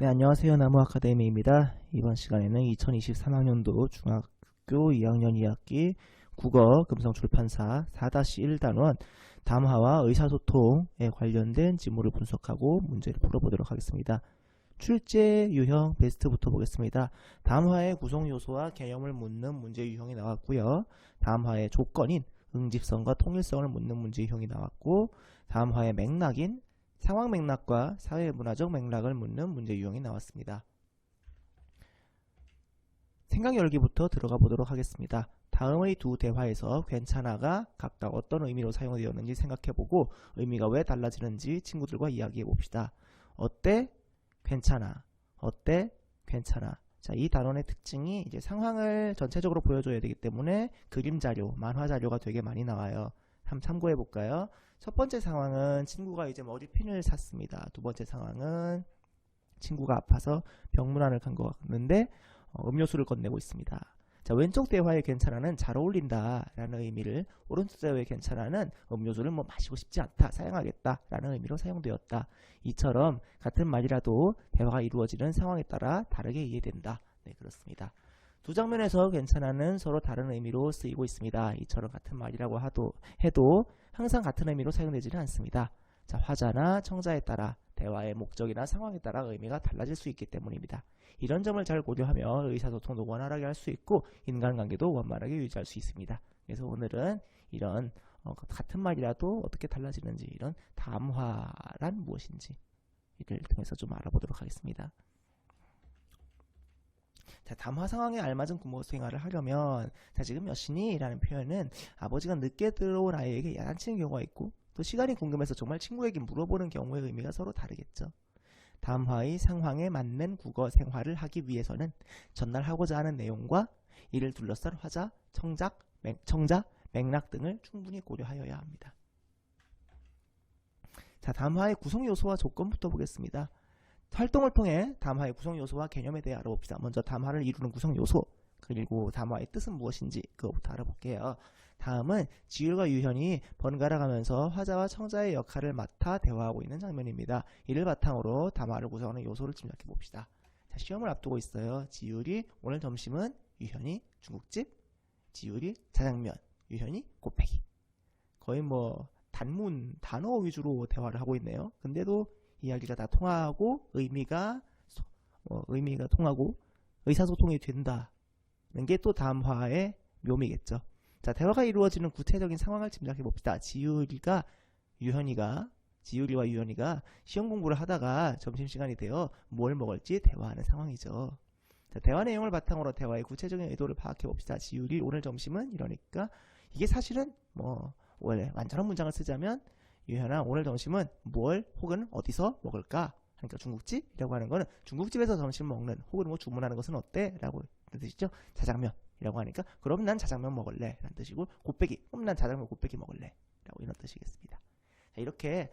네, 안녕하세요. 나무아카데미입니다. 이번 시간에는 2023학년도 중학교 2학년 2학기 국어 금성출판사 4-1 단원 담화와 의사소통에 관련된 지문을 분석하고 문제를 풀어보도록 하겠습니다. 출제 유형 베스트부터 보겠습니다. 담화의 구성 요소와 개념을 묻는 문제 유형이 나왔고요. 담화의 조건인 응집성과 통일성을 묻는 문제 유형이 나왔고, 담화의 맥락인 상황 맥락과 사회문화적 맥락을 묻는 문제 유형이 나왔습니다. 생각 열기부터 들어가 보도록 하겠습니다. 다음의 두 대화에서 괜찮아가 각각 어떤 의미로 사용되었는지 생각해보고 의미가 왜 달라지는지 친구들과 이야기해 봅시다. 어때? 괜찮아. 어때? 괜찮아. 자, 이 단원의 특징이 이제 상황을 전체적으로 보여줘야 되기 때문에 그림 자료, 만화 자료가 되게 많이 나와요. 한번 참고해 볼까요? 첫 번째 상황은 친구가 이제 머리핀을 샀습니다. 두 번째 상황은 친구가 아파서 병문안을 간 것 같는데 음료수를 건네고 있습니다. 자, 왼쪽 대화의 괜찮아는 잘 어울린다 라는 의미를, 오른쪽 대화의 괜찮아는 음료수를 마시고 싶지 않다, 사용하겠다 라는 의미로 사용되었다. 이처럼 같은 말이라도 대화가 이루어지는 상황에 따라 다르게 이해된다. 네, 그렇습니다. 두 장면에서 괜찮아는 서로 다른 의미로 쓰이고 있습니다. 이처럼 같은 말이라고 해도 항상 같은 의미로 사용되지는 않습니다. 자, 화자나 청자에 따라 대화의 목적이나 상황에 따라 의미가 달라질 수 있기 때문입니다. 이런 점을 잘 고려하면 의사소통도 원활하게 할 수 있고 인간관계도 원만하게 유지할 수 있습니다. 그래서 오늘은 이런 같은 말이라도 어떻게 달라지는지, 이런 담화란 무엇인지 이를 통해서 좀 알아보도록 하겠습니다. 자, 담화 상황에 알맞은 부모 생활을 하려면, 자, 지금 몇 시니? 라는 표현은 아버지가 늦게 들어온 아이에게 야단치는 경우가 있고, 또 시간이 궁금해서 정말 친구에게 물어보는 경우의 의미가 서로 다르겠죠. 담화의 상황에 맞는 국어 생활을 하기 위해서는 전달하고자 하는 내용과 이를 둘러싼 화자, 청자, 맥락 등을 충분히 고려하여야 합니다. 자, 담화의 구성 요소와 조건부터 보겠습니다. 활동을 통해 담화의 구성 요소와 개념에 대해 알아봅시다. 먼저 담화를 이루는 구성 요소, 그리고 담화의 뜻은 무엇인지 그거부터 알아볼게요. 다음은 지율과 유현이 번갈아 가면서 화자와 청자의 역할을 맡아 대화하고 있는 장면입니다. 이를 바탕으로 담화를 구성하는 요소를 짐작해 봅시다. 자, 시험을 앞두고 있어요. 지율이 오늘 점심은, 유현이 중국집, 지율이 자장면, 유현이 곱빼기. 거의 단문, 단어 위주로 대화를 하고 있네요. 근데도 이야기가 다 통하고 의미가 통하고 의사소통이 된다는 게 또 담화의 묘미겠죠. 자, 대화가 이루어지는 구체적인 상황을 짐작해 봅시다. 지율이와 유현이가 시험 공부를 하다가 점심시간이 되어 뭘 먹을지 대화하는 상황이죠. 자, 대화 내용을 바탕으로 대화의 구체적인 의도를 파악해 봅시다. 지율이 오늘 점심은, 이러니까 이게 사실은 원래 완전한 문장을 쓰자면, 유현아 오늘 점심은 뭘 혹은 어디서 먹을까? 그러니까 중국집이라고 하는 거는 중국집에서 점심 먹는, 혹은 주문하는 것은 어때? 라고 뜻이죠. 자장면이라고 하니까 그럼 난 자장면 먹을래 라는 뜻이고, 곱빼기, 그럼 난 자장면 곱빼기 먹을래 라고 이런 뜻이겠습니다. 자, 이렇게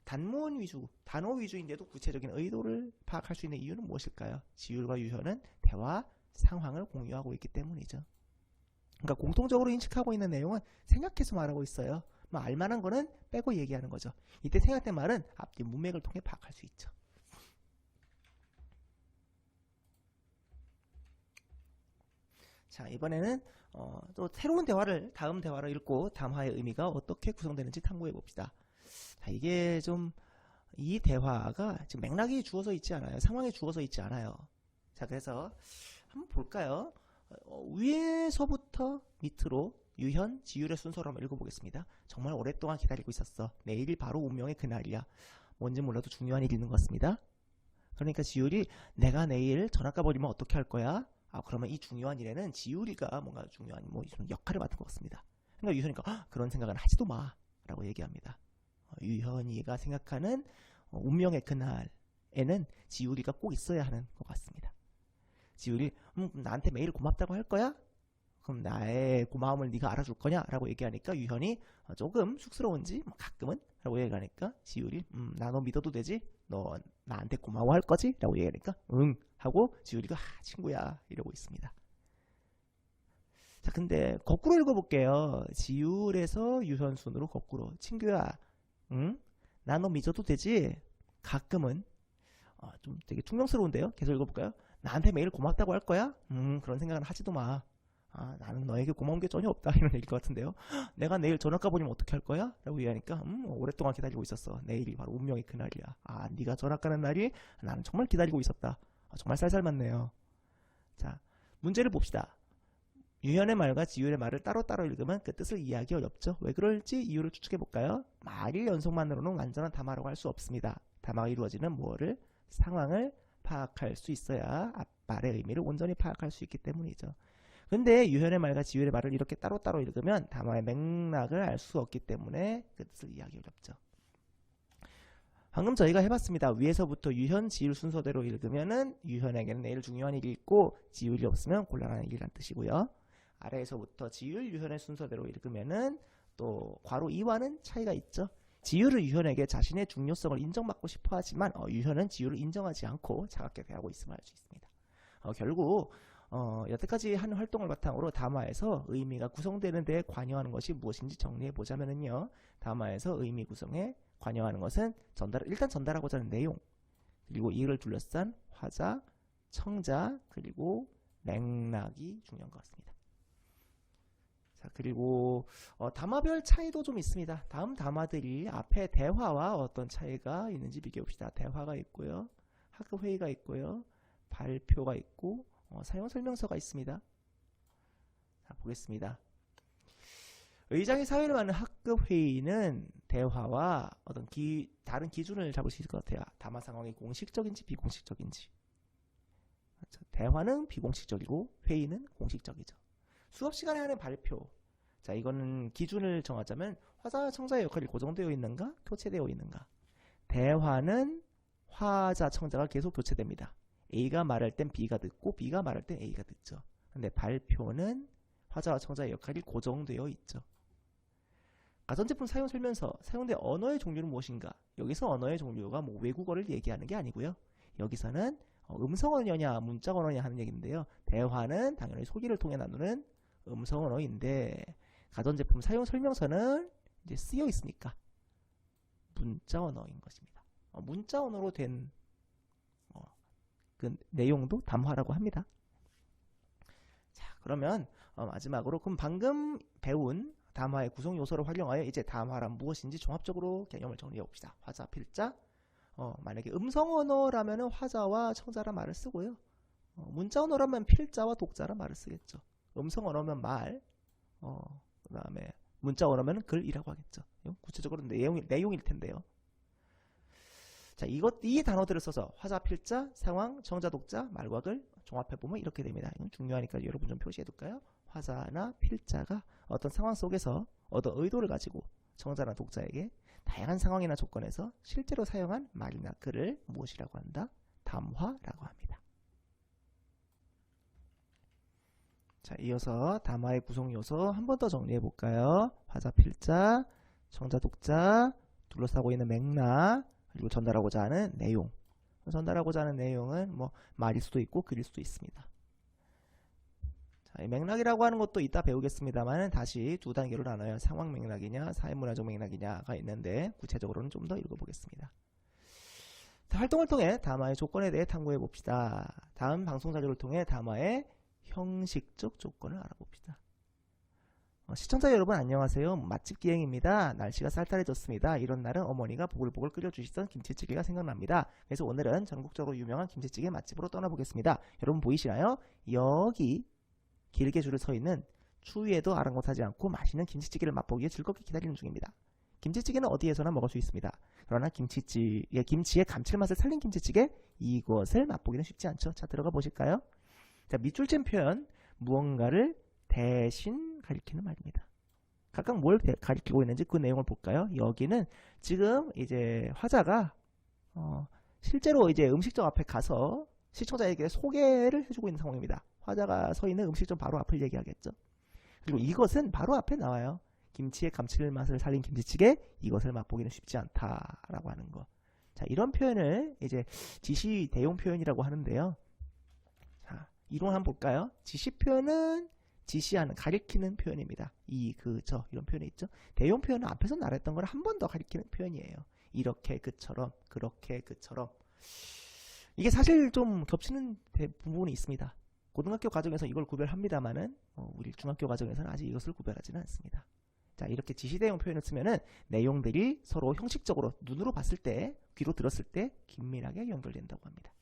단문 위주, 단어 위주인데도 구체적인 의도를 파악할 수 있는 이유는 무엇일까요? 지율과 유현은 대화 상황을 공유하고 있기 때문이죠. 그러니까 공통적으로 인식하고 있는 내용은 생각해서 말하고 있어요. 알만한 거는 빼고 얘기하는 거죠. 이때 생각된 말은 앞뒤 문맥을 통해 파악할 수 있죠. 자, 이번에는 또 새로운 다음 대화를 읽고 담화의 의미가 어떻게 구성되는지 탐구해 봅시다. 자, 이게 이 대화가 지금 맥락이 주어져 있지 않아요. 상황이 주어져 있지 않아요. 자, 그래서 한번 볼까요? 위에서부터 밑으로 유현, 지율의 순서로 한번 읽어보겠습니다. 정말 오랫동안 기다리고 있었어. 내일이 바로 운명의 그날이야. 뭔지 몰라도 중요한 일이 있는 것 같습니다. 그러니까 지율이, 내가 내일 전학가 버리면 어떻게 할 거야? 그러면 이 중요한 일에는 지율이가 뭔가 중요한 역할을 맡은 것 같습니다. 그러니까 유현이가 그런 생각은 하지도 마 라고 얘기합니다. 유현이가 생각하는 운명의 그날에는 지율이가 꼭 있어야 하는 것 같습니다. 지율이 나한테 매일 고맙다고 할 거야? 그럼 나의 고마움을 네가 알아줄 거냐? 라고 얘기하니까 유현이 조금 쑥스러운지 가끔은 라고 얘기하니까 지율이 나 너 믿어도 되지? 너 나한테 고마워할 거지? 라고 얘기하니까 응 하고 지율이가 친구야 이러고 있습니다. 자, 근데 거꾸로 읽어볼게요. 지율에서 유현 순으로 거꾸로, 친구야 응? 나 너 믿어도 되지? 가끔은 좀 되게 퉁명스러운데요. 계속 읽어볼까요? 나한테 매일 고맙다고 할 거야? 그런 생각은 하지도 마. 나는 너에게 고마운 게 전혀 없다. 이런 얘기일 것 같은데요. 내가 내일 전학가 보내면 어떻게 할 거야? 라고 얘기하니까 오랫동안 기다리고 있었어. 내일이 바로 운명의 그날이야. 네가 전학 가는 날이 나는 정말 기다리고 있었다. 정말 쌀쌀 맞네요. 자, 문제를 봅시다. 유현의 말과 지율의 말을 따로따로 읽으면 그 뜻을 이해하기 어렵죠. 왜 그럴지 이유를 추측해볼까요? 말의 연속만으로는 완전한 담화라고 할 수 없습니다. 담화가 이루어지는 뭐를? 상황을 파악할 수 있어야 앞말의 의미를 온전히 파악할 수 있기 때문이죠. 근데 유현의 말과 지율의 말을 이렇게 따로따로 읽으면 담화의 맥락을 알 수 없기 때문에 그 뜻을 이해하기 어렵죠. 방금 저희가 해봤습니다. 위에서부터 유현, 지율 순서대로 읽으면은 유현에게는 내일 중요한 일이 있고 지율이 없으면 곤란한 일이란 뜻이고요. 아래에서부터 지율, 유현의 순서대로 읽으면은 또 괄호 2와는 차이가 있죠. 지율은 유현에게 자신의 중요성을 인정받고 싶어 하지만 유현은 지율을 인정하지 않고 차갑게 대하고 있음을 알 수 있습니다. 결국 여태까지 한 활동을 바탕으로 담화에서 의미가 구성되는 데에 관여하는 것이 무엇인지 정리해 보자면요. 담화에서 의미 구성에 관여하는 것은 일단 전달하고자 하는 내용, 그리고 이를 둘러싼 화자, 청자, 그리고 맥락이 중요한 것 같습니다. 자, 그리고 담화별 차이도 좀 있습니다. 다음 담화들이 앞에 대화와 어떤 차이가 있는지 비교해 봅시다. 대화가 있고요. 학급 회의가 있고요. 발표가 있고 사용 설명서가 있습니다. 자, 보겠습니다. 의장이 사회를 맡는 학급 회의는 대화와 어떤 다른 기준을 잡을 수 있을 것 같아요. 담화 상황이 공식적인지 비공식적인지. 그렇죠? 대화는 비공식적이고 회의는 공식적이죠. 수업 시간에 하는 발표. 자, 이거는 기준을 정하자면 화자, 청자의 역할이 고정되어 있는가, 교체되어 있는가. 대화는 화자, 청자가 계속 교체됩니다. A가 말할 땐 B가 듣고 B가 말할 땐 A가 듣죠. 근데 발표는 화자와 청자의 역할이 고정되어 있죠. 가전제품 사용 설명서, 사용된 언어의 종류는 무엇인가? 여기서 언어의 종류가 뭐 외국어를 얘기하는 게 아니고요. 여기서는 음성 언어냐, 문자 언어냐 하는 얘기인데요. 대화는 당연히 소리를 통해 나누는 음성 언어인데 가전제품 사용 설명서는 이제 쓰여 있으니까 문자 언어인 것입니다. 문자 언어로 된 그 내용도 담화라고 합니다. 자, 그러면 마지막으로 그럼 방금 배운 담화의 구성 요소를 활용하여 이제 담화란 무엇인지 종합적으로 개념을 정리해 봅시다. 화자, 필자. 만약에 음성 언어라면 화자와 청자란 말을 쓰고요. 문자 언어라면 필자와 독자란 말을 쓰겠죠. 음성 언어면 말, 그 다음에 문자 언어면 글이라고 하겠죠. 구체적으로 내용일 텐데요. 자, 이 단어들을 써서 화자, 필자, 상황, 청자, 독자, 말과 글 종합해보면 이렇게 됩니다. 이건 중요하니까 여러분 좀 표시해둘까요? 화자나 필자가 어떤 상황 속에서 어떤 의도를 가지고 청자나 독자에게 다양한 상황이나 조건에서 실제로 사용한 말이나 글을 무엇이라고 한다? 담화라고 합니다. 자, 이어서 담화의 구성 요소 한 번 더 정리해 볼까요? 화자, 필자, 청자, 독자, 둘러싸고 있는 맥락, 그리고 전달하고자 하는 내용. 전달하고자 하는 내용은 뭐 말일 수도 있고 글일 수도 있습니다. 자, 이 맥락이라고 하는 것도 이따 배우겠습니다만 다시 두 단계로 나눠요. 상황 맥락이냐, 사회문화적 맥락이냐가 있는데 구체적으로는 좀 더 읽어보겠습니다. 자, 활동을 통해 담화의 조건에 대해 탐구해 봅시다. 다음 방송 자료를 통해 담화의 형식적 조건을 알아봅시다. 시청자 여러분 안녕하세요. 맛집 기행입니다. 날씨가 쌀쌀해졌습니다. 이런 날은 어머니가 보글보글 끓여주시던 김치찌개가 생각납니다. 그래서 오늘은 전국적으로 유명한 김치찌개 맛집으로 떠나보겠습니다. 여러분 보이시나요? 여기 길게 줄을 서 있는 추위에도 아랑곳하지 않고 맛있는 김치찌개를 맛보기 위해 즐겁게 기다리는 중입니다. 김치찌개는 어디에서나 먹을 수 있습니다. 그러나 김치의 감칠맛을 살린 김치찌개, 이것을 맛보기는 쉽지 않죠. 자, 들어가 보실까요? 자, 밑줄쯤 표현, 무언가를 대신 가리키는 말입니다. 각각 뭘 가리키고 있는지 그 내용을 볼까요? 여기는 지금 이제 화자가 실제로 이제 음식점 앞에 가서 시청자에게 소개를 해주고 있는 상황입니다. 화자가 서 있는 음식점 바로 앞을 얘기하겠죠. 그리고 이것은 바로 앞에 나와요. 김치의 감칠맛을 살린 김치찌개, 이것을 맛보기는 쉽지 않다라고 하는 거. 자, 이런 표현을 이제 지시 대용 표현이라고 하는데요. 자, 이론 한번 볼까요? 지시 표현은 지시하는, 가리키는 표현입니다. 이, 그, 저 이런 표현이 있죠. 대용 표현은 앞에서 말했던 걸 한 번 더 가리키는 표현이에요. 이렇게, 그처럼, 그렇게, 그처럼. 이게 사실 좀 겹치는 부분이 있습니다. 고등학교 과정에서 이걸 구별합니다만은 우리 중학교 과정에서는 아직 이것을 구별하지는 않습니다. 자, 이렇게 지시대용 표현을 쓰면은 내용들이 서로 형식적으로 눈으로 봤을 때, 귀로 들었을 때 긴밀하게 연결된다고 합니다.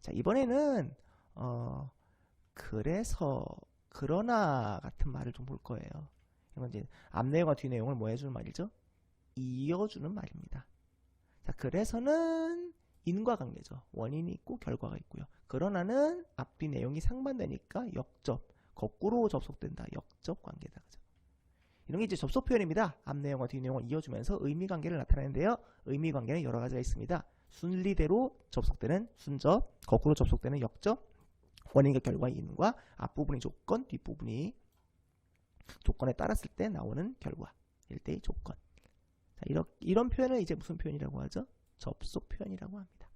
자, 이번에는 그래서, 그러나 같은 말을 좀 볼 거예요. 이건 이제 앞 내용과 뒤 내용을 뭐 해주는 말이죠? 이어주는 말입니다. 자, 그래서는 인과관계죠. 원인이 있고 결과가 있고요. 그러나는 앞뒤 내용이 상반되니까 역접, 거꾸로 접속된다. 역접 관계다. 그죠? 이런 게 이제 접속 표현입니다. 앞 내용과 뒤 내용을 이어주면서 의미 관계를 나타내는데요. 의미 관계는 여러 가지가 있습니다. 순리대로 접속되는 순접, 거꾸로 접속되는 역접, 원인과 결과의 인과, 앞부분이 조건, 뒷부분이 조건에 따랐을 때 나오는 결과, 일대의 조건. 자, 이런 표현을 이제 무슨 표현이라고 하죠? 접속 표현이라고 합니다.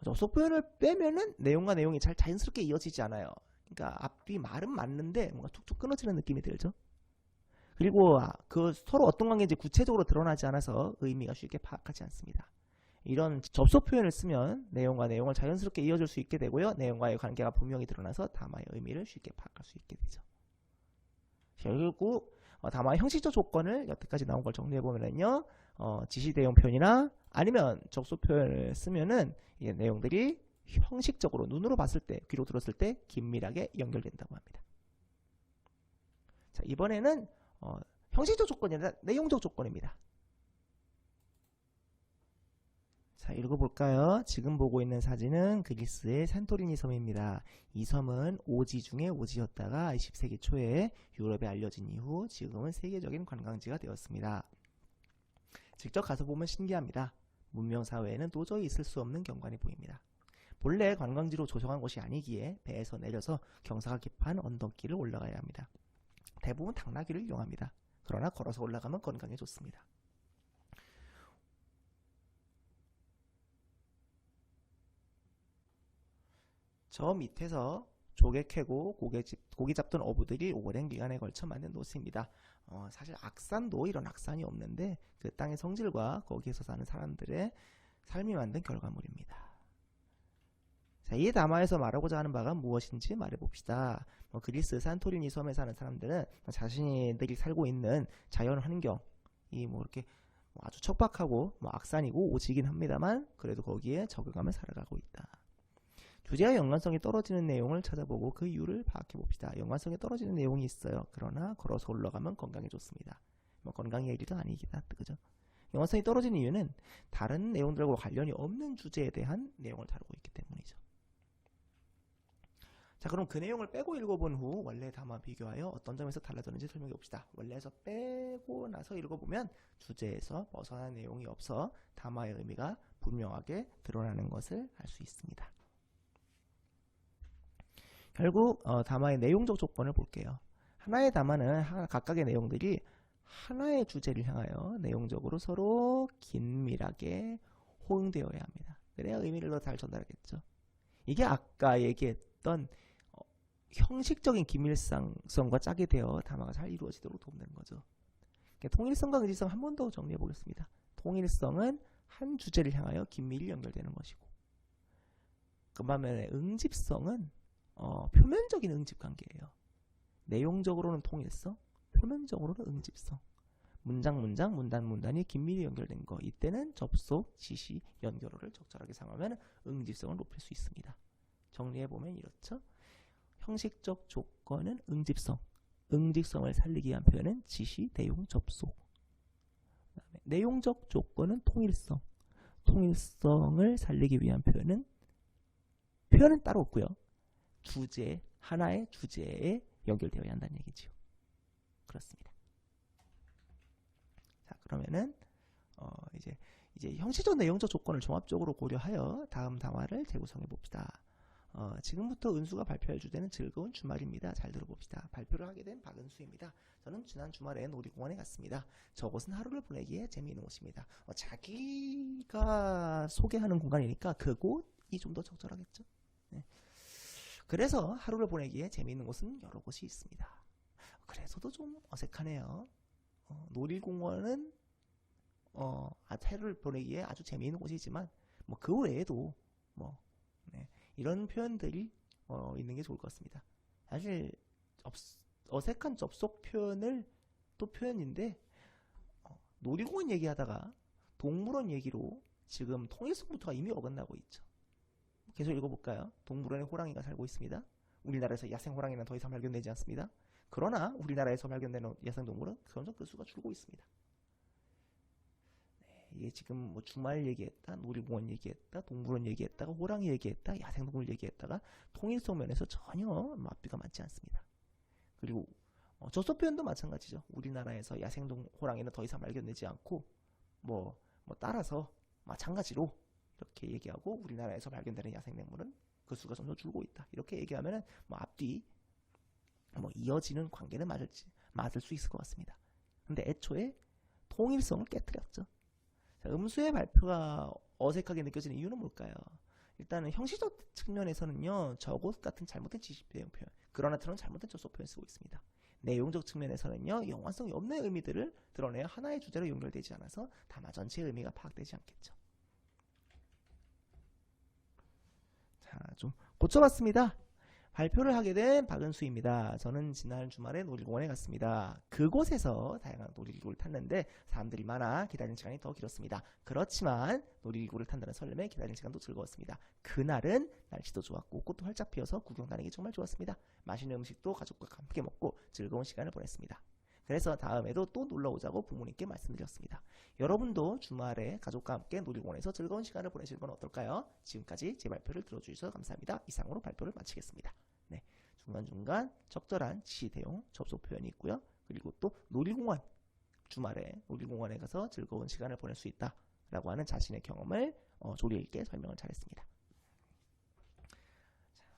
접속 표현을 빼면은 내용과 내용이 잘 자연스럽게 이어지지 않아요. 그러니까 앞뒤 말은 맞는데 뭔가 툭툭 끊어지는 느낌이 들죠. 그리고 그 서로 어떤 관계인지 구체적으로 드러나지 않아서 의미가 쉽게 파악하지 않습니다. 이런 접속 표현을 쓰면 내용과 내용을 자연스럽게 이어줄 수 있게 되고요. 내용과의 관계가 분명히 드러나서 담화의 의미를 쉽게 파악할 수 있게 되죠. 결국 담화의 형식적 조건을 여태까지 나온 걸 정리해보면요. 지시대용 표현이나 아니면 접속 표현을 쓰면은 이 내용들이 형식적으로 눈으로 봤을 때, 귀로 들었을 때 긴밀하게 연결된다고 합니다. 자, 이번에는 형식적 조건이 아니라 내용적 조건입니다. 자, 읽어볼까요? 지금 보고 있는 사진은 그리스의 산토리니 섬입니다. 이 섬은 오지 중에 오지였다가 20세기 초에 유럽에 알려진 이후 지금은 세계적인 관광지가 되었습니다. 직접 가서 보면 신기합니다. 문명사회에는 도저히 있을 수 없는 경관이 보입니다. 본래 관광지로 조성한 곳이 아니기에 배에서 내려서 경사가 깊은 언덕길을 올라가야 합니다. 대부분 당나귀를 이용합니다. 그러나 걸어서 올라가면 건강에 좋습니다. 저 밑에서 조개 캐고 고기 잡던 어부들이 오랜 기간에 걸쳐 만든 노스입니다. 사실 악산도 이런 악산이 없는데 그 땅의 성질과 거기에서 사는 사람들의 삶이 만든 결과물입니다. 자, 이 담화에서 말하고자 하는 바가 무엇인지 말해봅시다. 그리스 산토리니 섬에 사는 사람들은 자신들이 살고 있는 자연 환경이 이렇게 아주 척박하고 악산이고 오지긴 합니다만 그래도 거기에 적응하며 살아가고 있다. 주제와 연관성이 떨어지는 내용을 찾아보고 그 이유를 파악해 봅시다. 연관성이 떨어지는 내용이 있어요. 그러나 걸어서 올라가면 건강에 좋습니다. 건강의 일도 아니긴 하다. 그죠? 연관성이 떨어지는 이유는 다른 내용들과 관련이 없는 주제에 대한 내용을 다루고 있기 때문이죠. 자, 그럼 그 내용을 빼고 읽어본 후 원래 담화 비교하여 어떤 점에서 달라졌는지 설명해 봅시다. 원래에서 빼고 나서 읽어보면 주제에서 벗어난 내용이 없어 담화의 의미가 분명하게 드러나는 것을 알 수 있습니다. 결국 담화의 내용적 조건을 볼게요. 하나의 담화는 각각의 내용들이 하나의 주제를 향하여 내용적으로 서로 긴밀하게 호응되어야 합니다. 그래야 의미를 더 잘 전달하겠죠. 이게 아까 얘기했던 형식적인 긴밀성과 짝이 되어 담화가 잘 이루어지도록 도움되는 거죠. 통일성과 의지성 한 번 더 정리해 보겠습니다. 통일성은 한 주제를 향하여 긴밀히 연결되는 것이고, 그 반면에 응집성은 표면적인 응집 관계예요. 내용적으로는 통일성, 표면적으로는 응집성. 문단이 긴밀히 연결된 거. 이때는 접속, 지시, 연결어를 적절하게 사용하면 응집성을 높일 수 있습니다. 정리해보면 이렇죠. 형식적 조건은 응집성, 응집성을 살리기 위한 표현은 지시, 내용, 접속. 그다음에 내용적 조건은 통일성, 통일성을 살리기 위한 표현은 따로 없고요. 주제, 하나의 주제에 연결되어야 한다는 얘기죠. 그렇습니다. 자, 그러면은 이제 형식적 내용적 조건을 종합적으로 고려하여 다음 담화를 재구성해 봅시다. 지금부터 은수가 발표할 주제는 즐거운 주말입니다. 잘 들어봅시다. 발표를 하게 된 박은수입니다. 저는 지난 주말에 놀이공원에 갔습니다. 저곳은 하루를 보내기에 재미있는 곳입니다. 자기가 소개하는 공간이니까 그곳이 좀 더 적절하겠죠. 네. 그래서 하루를 보내기에 재미있는 곳은 여러 곳이 있습니다. 그래서도 좀 어색하네요. 놀이공원은 해를 보내기에 아주 재미있는 곳이지만 뭐 그 외에도 뭐 네, 이런 표현들이 있는 게 좋을 것 같습니다. 사실 어색한 접속 표현을 또 표현인데 놀이공원 얘기하다가 동물원 얘기로 지금 통일성부터가 이미 어긋나고 있죠. 계속 읽어볼까요? 동물원에 호랑이가 살고 있습니다. 우리나라에서 야생 호랑이는 더 이상 발견되지 않습니다. 그러나 우리나라에서 발견되는 야생동물은 점점 그 수가 줄고 있습니다. 네, 이게 지금 뭐 주말 얘기했다, 놀이공원 얘기했다, 동물원 얘기했다가 호랑이 얘기했다, 야생동물 얘기했다가 통일성 면에서 전혀 앞뒤가 맞지 않습니다. 그리고 접속 표현도 마찬가지죠. 우리나라에서 야생동 호랑이는 더 이상 발견되지 않고 뭐 따라서 마찬가지로 이렇게 얘기하고 우리나라에서 발견되는 야생동물은 그 수가 점점 줄고 있다. 이렇게 얘기하면은 뭐 앞뒤 이어지는 관계는 맞을 수 있을 것 같습니다. 근데 애초에 통일성을 깨뜨렸죠. 자, 음수의 발표가 어색하게 느껴지는 이유는 뭘까요? 일단은 형식적 측면에서는요, 저것 같은 잘못된 지시 대응 표현, 그러나 틀은 잘못된 접속 표현 쓰고 있습니다. 내용적 측면에서는요, 연관성이 없는 의미들을 드러내야 하나의 주제로 연결되지 않아서 담화 전체의 의미가 파악되지 않겠죠. 자, 좀 고쳐봤습니다. 발표를 하게 된 박은수입니다. 저는 지난 주말에 놀이공원에 갔습니다. 그곳에서 다양한 놀이기구를 탔는데 사람들이 많아 기다리는 시간이 더 길었습니다. 그렇지만 놀이기구를 탄다는 설렘에 기다리는 시간도 즐거웠습니다. 그날은 날씨도 좋았고 꽃도 활짝 피어서 구경 다니기 정말 좋았습니다. 맛있는 음식도 가족과 함께 먹고 즐거운 시간을 보냈습니다. 그래서 다음에도 또 놀러오자고 부모님께 말씀드렸습니다. 여러분도 주말에 가족과 함께 놀이공원에서 즐거운 시간을 보내시는 건 어떨까요? 지금까지 제 발표를 들어주셔서 감사합니다. 이상으로 발표를 마치겠습니다. 네, 중간중간 적절한 지시 대용 접속 표현이 있고요. 그리고 또 놀이공원, 주말에 놀이공원에 가서 즐거운 시간을 보낼 수 있다 라고 하는 자신의 경험을 조리 있게 설명을 잘했습니다.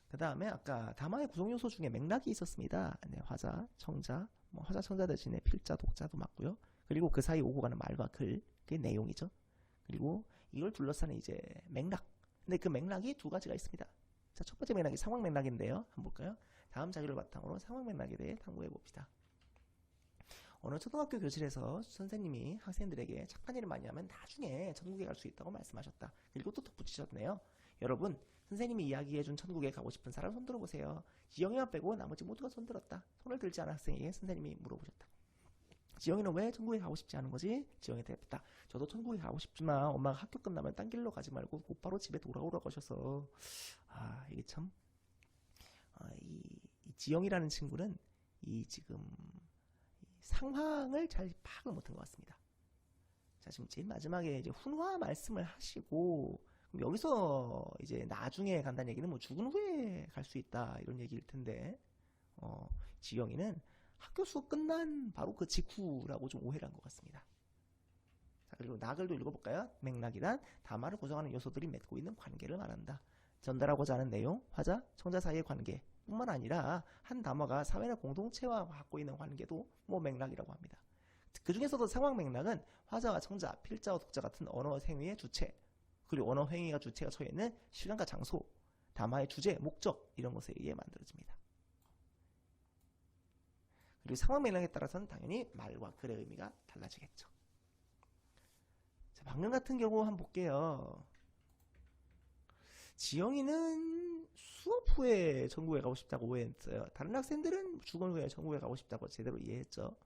그 다음에 아까 담화의 구성 요소 중에 맥락이 있었습니다. 네, 화자, 청자, 화자, 청자 대신에 필자, 독자도 맞고요. 그리고 그 사이 오고 가는 말과 글, 그게 내용이죠. 그리고 이걸 둘러싸는 이제 맥락. 근데 그 맥락이 두 가지가 있습니다. 자, 첫 번째 맥락이 상황 맥락인데요. 한번 볼까요? 다음 자료를 바탕으로 상황 맥락에 대해 탐구해 봅시다. 어느 초등학교 교실에서 선생님이 학생들에게 착한 일을 많이 하면 나중에 천국에 갈 수 있다고 말씀하셨다. 그리고 또 덧붙이셨네요. 여러분, 선생님이 이야기해준 천국에 가고 싶은 사람 손 들어보세요. 지영이만 빼고 나머지 모두가 손 들었다. 손을 들지 않은 학생에게 선생님이 물어보셨다. 지영이는 왜 천국에 가고 싶지 않은 거지? 지영이 대답했다. 저도 천국에 가고 싶지만 엄마가 학교 끝나면 딴 길로 가지 말고 곧바로 집에 돌아오라고 하셔서 이게 참 이 지영이라는 친구는 이 지금 상황을 잘 파악을 못한 것 같습니다. 자, 지금 제일 마지막에 이제 훈화 말씀을 하시고 그럼 여기서 이제 나중에 간다는 얘기는 뭐 죽은 후에 갈 수 있다 이런 얘기일 텐데 지영이는 학교 수업 끝난 바로 그 직후라고 좀 오해를 한 것 같습니다. 자, 그리고 나글도 읽어볼까요? 맥락이란 담화를 구성하는 요소들이 맺고 있는 관계를 말한다. 전달하고자 하는 내용, 화자, 청자 사이의 관계 뿐만 아니라 한 담화가 사회나 공동체와 갖고 있는 관계도 뭐 맥락이라고 합니다. 그 중에서도 상황 맥락은 화자와 청자, 필자와 독자 같은 언어 행위의 주체, 그리고 언어 행위가 주체가 처해 있는 시간과 장소, 담화의 주제, 목적 이런 것에 의해 만들어집니다. 그리고 상황 맥락에 따라서는 당연히 말과 글의 의미가 달라지겠죠. 자, 방금 같은 경우 한번 볼게요. 지영이는 수업 후에 천국에 가고 싶다고 오해했어요. 다른 학생들은 죽은 후에 천국에 가고 싶다고 제대로 이해했죠.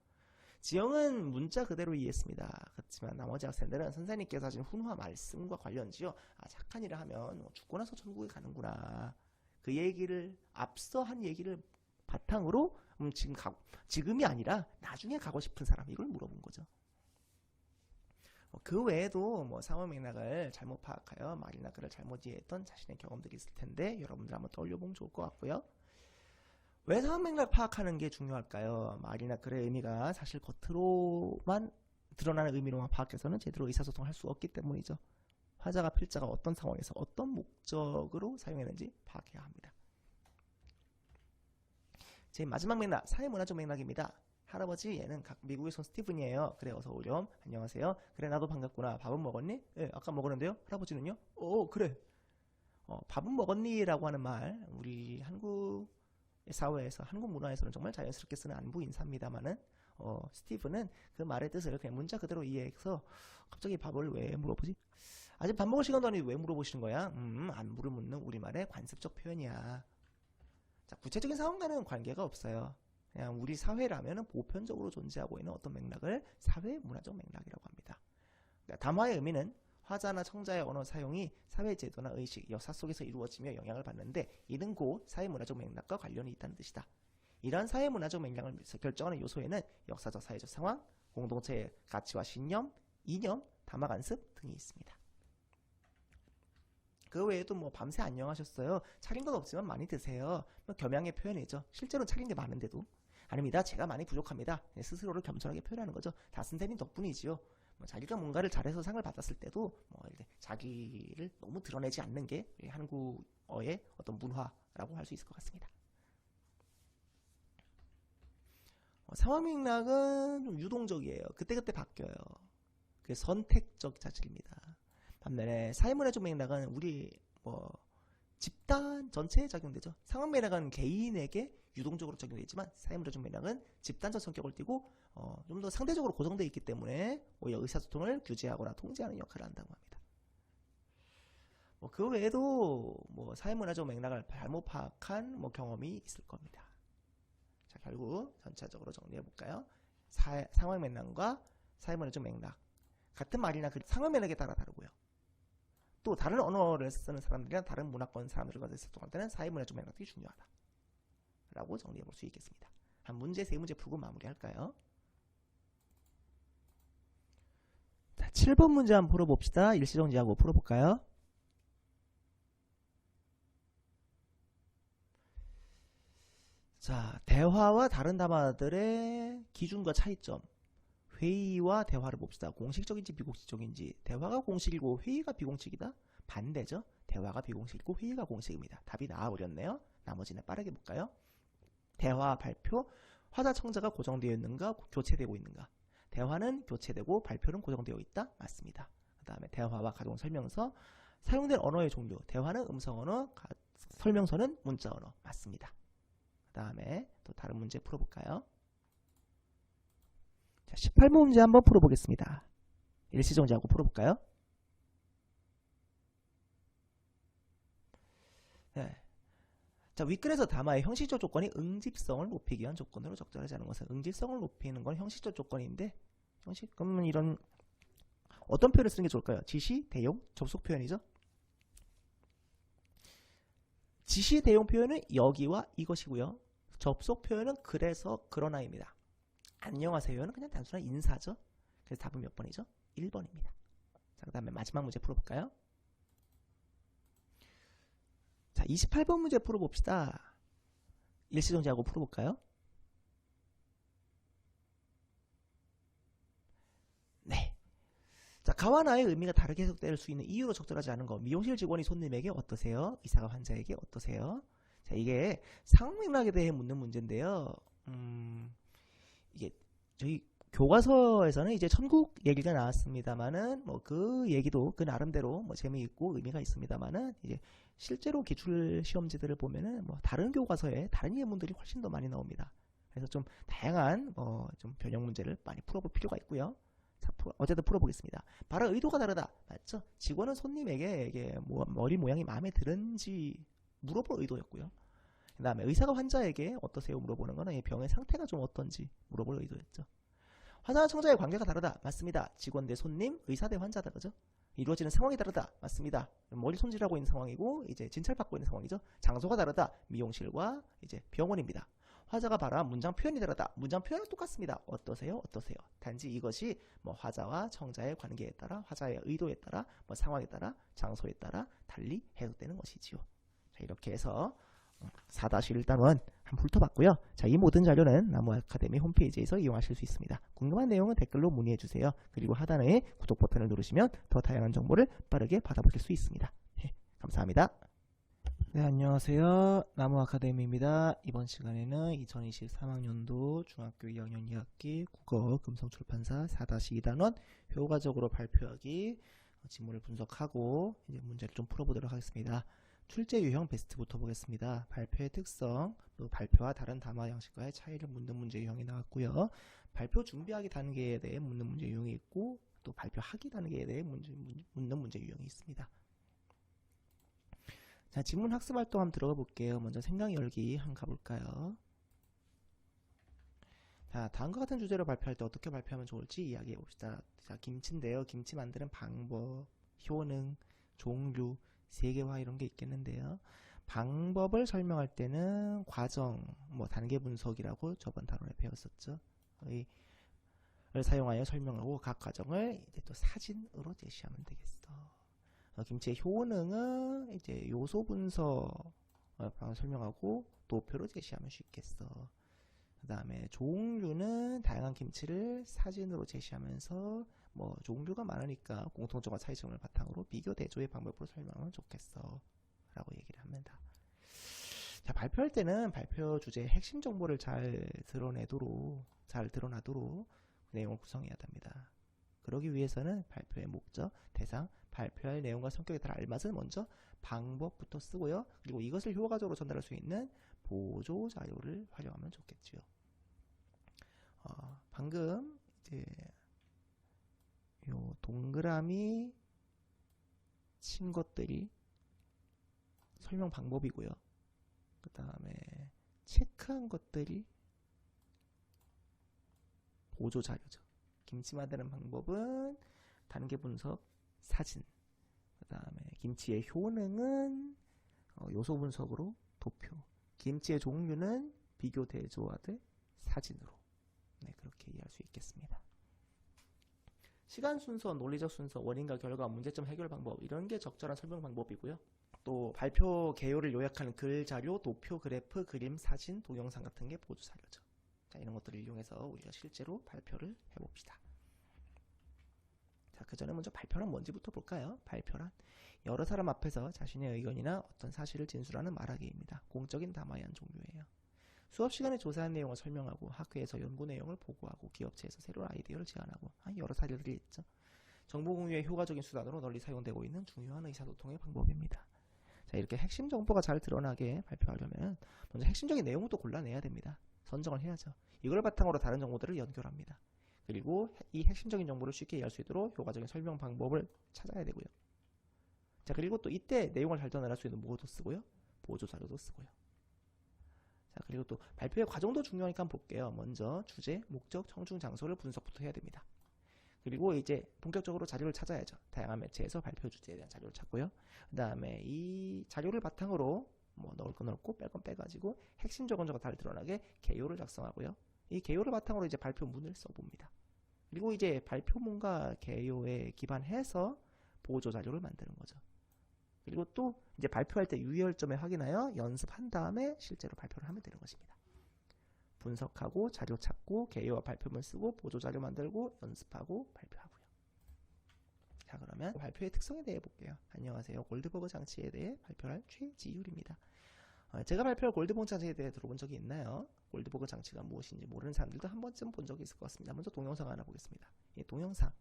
지영은 문자 그대로 이해했습니다. 그렇지만 나머지 학생들은 선생님께서 하신 훈화 말씀과 관련지어 착한 일을 하면 죽고 나서 천국에 가는구나. 그 얘기를 앞서 한 얘기를 바탕으로 지금이 아니라 나중에 가고 싶은 사람 이걸 물어본 거죠. 그 외에도 상황 맥락을 잘못 파악하여 말이나 글을 잘못 이해했던 자신의 경험들이 있을 텐데 여러분들 한번 떠올려보면 좋을 것 같고요. 왜 상황 맥락 파악하는 게 중요할까요? 말이나 글의 의미가 사실 겉으로만 드러나는 의미로만 파악해서는 제대로 의사소통할 수 없기 때문이죠. 화자가 필자가 어떤 상황에서 어떤 목적으로 사용했는지 파악해야 합니다. 제 마지막 맥락, 사회문화적 맥락입니다. 할아버지 얘는 미국에서 스티븐이에요. 그래 어서 오렴. 안녕하세요. 그래 나도 반갑구나. 밥은 먹었니? 예, 아까 먹었는데요. 할아버지는요? 그래. 밥은 먹었니? 라고 하는 말 우리 한국 사회에서 한국 문화에서는 정말 자연스럽게 쓰는 안부 인사입니다만은 스티브는 그 말의 뜻을 그냥 문자 그대로 이해해서 갑자기 밥을 왜 물어보지? 아직 밥 먹을 시간도 아닌데 왜 물어보시는 거야? 안부를 묻는 우리말의 관습적 표현이야. 자, 구체적인 상황과는 관계가 없어요. 그냥 우리 사회라면 보편적으로 존재하고 있는 어떤 맥락을 사회 문화적 맥락이라고 합니다. 그러니까 담화의 의미는 화자나 청자의 언어 사용이 사회 제도나 의식, 역사 속에서 이루어지며 영향을 받는데 이는 곧 사회 문화적 맥락과 관련이 있다는 뜻이다. 이러한 사회 문화적 맥락을 결정하는 요소에는 역사적 사회적 상황, 공동체의 가치와 신념, 이념, 담화 관습 등이 있습니다. 그 외에도 뭐 밤새 안녕하셨어요. 차린 건 없지만 많이 드세요. 뭐 겸양의 표현이죠. 실제로 차린 게 많은데도. 아닙니다. 제가 많이 부족합니다. 스스로를 겸손하게 표현하는 거죠. 다 선생님 덕분이지요. 뭐 자기가 뭔가를 잘해서 상을 받았을 때도 뭐 자기를 너무 드러내지 않는 게 한국어의 어떤 문화라고 할 수 있을 것 같습니다. 상황 맥락은 좀 유동적이에요. 그때그때 바뀌어요. 그게 선택적 자질입니다. 반면에 사회문화적 맥락은 우리 집단 전체에 적용되죠. 상황 맥락은 개인에게 유동적으로 적용되지만 사회문화적 맥락은 집단적 성격을 띠고 좀 더 상대적으로 고정되어 있기 때문에 오히려 의사소통을 규제하거나 통제하는 역할을 한다고 합니다. 그 외에도 사회문화적 맥락을 잘못 파악한 경험이 있을 겁니다. 자, 결국 전체적으로 정리해 볼까요? 상황 맥락과 사회문화적 맥락 같은 말이나 그 상황 맥락에 따라 다르고요. 또 다른 언어를 쓰는 사람들이랑 다른 문화권 사람들과 소통할 때는 사회문화적 맥락이 중요하다 라고 정리해 볼 수 있겠습니다. 한 문제 3문제 풀고 마무리할까요? 자, 7번 문제 한번 풀어봅시다. 일시정지하고 풀어볼까요? 자, 대화와 다른 담화들의 기준과 차이점. 회의와 대화를 봅시다. 공식적인지 비공식적인지. 대화가 공식이고 회의가 비공식이다? 반대죠. 대화가 비공식이고 회의가 공식입니다. 답이 나와버렸네요. 나머지는 빠르게 볼까요? 대화, 발표, 화자, 청자가 고정되어 있는가, 교체되고 있는가. 대화는 교체되고 발표는 고정되어 있다? 맞습니다. 그 다음에 대화와 가동 설명서, 사용된 언어의 종류. 대화는 음성 언어, 설명서는 문자 언어. 맞습니다. 그 다음에 또 다른 문제 풀어볼까요? 자, 18번 문제 한번 풀어보겠습니다. 일시정지하고 풀어볼까요? 네. 자, 윗글에서 담화의 형식적 조건이 응집성을 높이기 위한 조건으로 적절하지 않은 것은 응집성을 높이는 건 형식적 조건인데 그러면 이런 어떤 표현을 쓰는 게 좋을까요? 지시, 대용, 접속 표현이죠. 지시, 대용 표현은 여기와 이것이고요. 접속 표현은 그래서 그러나입니다. 안녕하세요는 그냥 단순한 인사죠. 그래서 답은 몇 번이죠? 1번입니다. 자, 그 다음에 마지막 문제 풀어볼까요? 자, 28번 문제 풀어봅시다. 일시정지하고 풀어볼까요? 네. 자, 가와 나의 의미가 다르게 해석될 수 있는 이유로 적절하지 않은 거. 미용실 직원이 손님에게 어떠세요? 의사가 환자에게 어떠세요? 자, 이게 상황 맥락에 대해 묻는 문제인데요. 이게 저희 교과서에서는 이제 천국 얘기가 나왔습니다만은 그 얘기도 그 나름대로 재미있고 의미가 있습니다만은 이제 실제로 기출 시험지들을 보면은 다른 교과서에 다른 예문들이 훨씬 더 많이 나옵니다. 그래서 좀 다양한 좀 변형 문제를 많이 풀어볼 필요가 있고요. 자, 어쨌든 풀어보겠습니다. 바로 의도가 다르다. 맞죠? 직원은 손님에게 이게 머리 모양이 마음에 드는지 물어볼 의도였고요. 그 다음에 의사가 환자에게 어떠세요 물어보는 거는 병의 상태가 좀 어떤지 물어볼 의도였죠. 화자와 청자의 관계가 다르다. 맞습니다. 직원 대 손님, 의사 대 환자다. 그죠? 이루어지는 상황이 다르다. 맞습니다. 머리 손질하고 있는 상황이고 이제 진찰받고 있는 상황이죠. 장소가 다르다. 미용실과 이제 병원입니다. 화자가 말한 문장 표현이 다르다. 문장 표현은 똑같습니다. 어떠세요? 어떠세요? 단지 이것이 화자와 청자의 관계에 따라, 화자의 의도에 따라, 상황에 따라, 장소에 따라 달리 해석되는 것이지요. 자, 이렇게 해서 4-1단원 한번 훑어봤고요. 자, 이 모든 자료는 나무 아카데미 홈페이지에서 이용하실 수 있습니다. 궁금한 내용은 댓글로 문의해주세요. 그리고 하단에 구독 버튼을 누르시면 더 다양한 정보를 빠르게 받아보실 수 있습니다. 네, 감사합니다. 네, 안녕하세요. 나무 아카데미입니다. 이번 시간에는 2023학년도 중학교 2학년 2학기 국어 금성출판사 4-2단원 효과적으로 발표하기 지문을 분석하고 이제 문제를 좀 풀어보도록 하겠습니다. 출제 유형 베스트부터 보겠습니다. 발표의 특성, 또 발표와 다른 담화 양식과의 차이를 묻는 문제 유형이 나왔고요. 발표 준비하기 단계에 대해 묻는 문제 유형이 있고, 또 발표하기 단계에 대해 묻는 문제 유형이 있습니다. 자, 지문 학습 활동 한번 들어가 볼게요. 먼저 생강 열기 한번 가볼까요? 자, 다음과 같은 주제로 발표할 때 어떻게 발표하면 좋을지 이야기해 봅시다. 자, 김치인데요. 김치 만드는 방법, 효능, 종류, 세계화 이런 게 있겠는데요. 방법을 설명할 때는 과정, 단계 분석이라고 저번 단원에 배웠었죠. 을 사용하여 설명하고 각 과정을 이제 또 사진으로 제시하면 되겠어. 김치의 효능은 이제 요소 분석 설명하고 도표로 제시하면 쉽겠어. 그 다음에 종류는 다양한 김치를 사진으로 제시하면서 종류가 많으니까 공통점과 차이점을 바탕으로 비교 대조의 방법으로 설명하면 좋겠어 라고 얘기를 합니다. 자, 발표할 때는 발표 주제의 핵심 정보를 잘 드러나도록 내용을 구성해야 됩니다. 그러기 위해서는 발표의 목적, 대상, 발표할 내용과 성격에 따라 알맞은 먼저 방법부터 쓰고요. 그리고 이것을 효과적으로 전달할 수 있는 보조 자료를 활용하면 좋겠죠. 방금 이제 요 동그라미 친 것들이 설명 방법이고요. 그 다음에 체크한 것들이 보조 자료죠. 김치 만드는 방법은 단계 분석, 사진. 그 다음에 김치의 효능은 요소 분석으로 도표. 김치의 종류는 비교 대조하되 사진으로. 네, 그렇게 이해할 수 있겠습니다. 시간 순서, 논리적 순서, 원인과 결과, 문제점 해결 방법 이런 게 적절한 설명 방법이고요. 또 발표 개요를 요약하는 글, 자료, 도표, 그래프, 그림, 사진, 동영상 같은 게 보조 자료죠. 자, 이런 것들을 이용해서 우리가 실제로 발표를 해봅시다. 자, 그 전에 먼저 발표란 뭔지부터 볼까요? 발표란 여러 사람 앞에서 자신의 의견이나 어떤 사실을 진술하는 말하기입니다. 공적인 담화의 한 종류예요. 수업 시간에 조사한 내용을 설명하고 학회에서 연구 내용을 보고하고 기업체에서 새로운 아이디어를 제안하고 여러 사례들이 있죠. 정보 공유의 효과적인 수단으로 널리 사용되고 있는 중요한 의사소통의 방법입니다. 자, 이렇게 핵심 정보가 잘 드러나게 발표하려면 먼저 핵심적인 내용부터 골라내야 됩니다. 선정을 해야죠. 이걸 바탕으로 다른 정보들을 연결합니다. 그리고 이 핵심적인 정보를 쉽게 이해할 수 있도록 효과적인 설명 방법을 찾아야 되고요. 자, 그리고 또 이때 내용을 잘 전달할 수 있는 뭐도 쓰고요. 보조 자료도 쓰고요. 자, 그리고 또 발표의 과정도 중요하니까 한번 볼게요. 먼저 주제, 목적, 청중, 장소를 분석부터 해야 됩니다. 그리고 이제 본격적으로 자료를 찾아야죠. 다양한 매체에서 발표 주제에 대한 자료를 찾고요. 그 다음에 이 자료를 바탕으로 넣을 건 넣고 뺄 건 빼가지고 핵심 적은 잘 드러나게 개요를 작성하고요. 이 개요를 바탕으로 이제 발표문을 써봅니다. 그리고 이제 발표문과 개요에 기반해서 보조 자료를 만드는 거죠. 그리고 또 이제 발표할 때 유의할 점에 확인하여 연습한 다음에 실제로 발표를 하면 되는 것입니다. 분석하고 자료 찾고 개요와 발표문 쓰고 보조 자료 만들고 연습하고 발표하고요. 자, 그러면 발표의 특성에 대해 볼게요. 안녕하세요. 골드버그 장치에 대해 발표할 최지율입니다. 제가 발표할 골드버그 장치에 대해 들어본 적이 있나요? 골드버그 장치가 무엇인지 모르는 사람들도 한 번쯤 본 적이 있을 것 같습니다. 먼저 동영상 하나 보겠습니다. 이 동영상.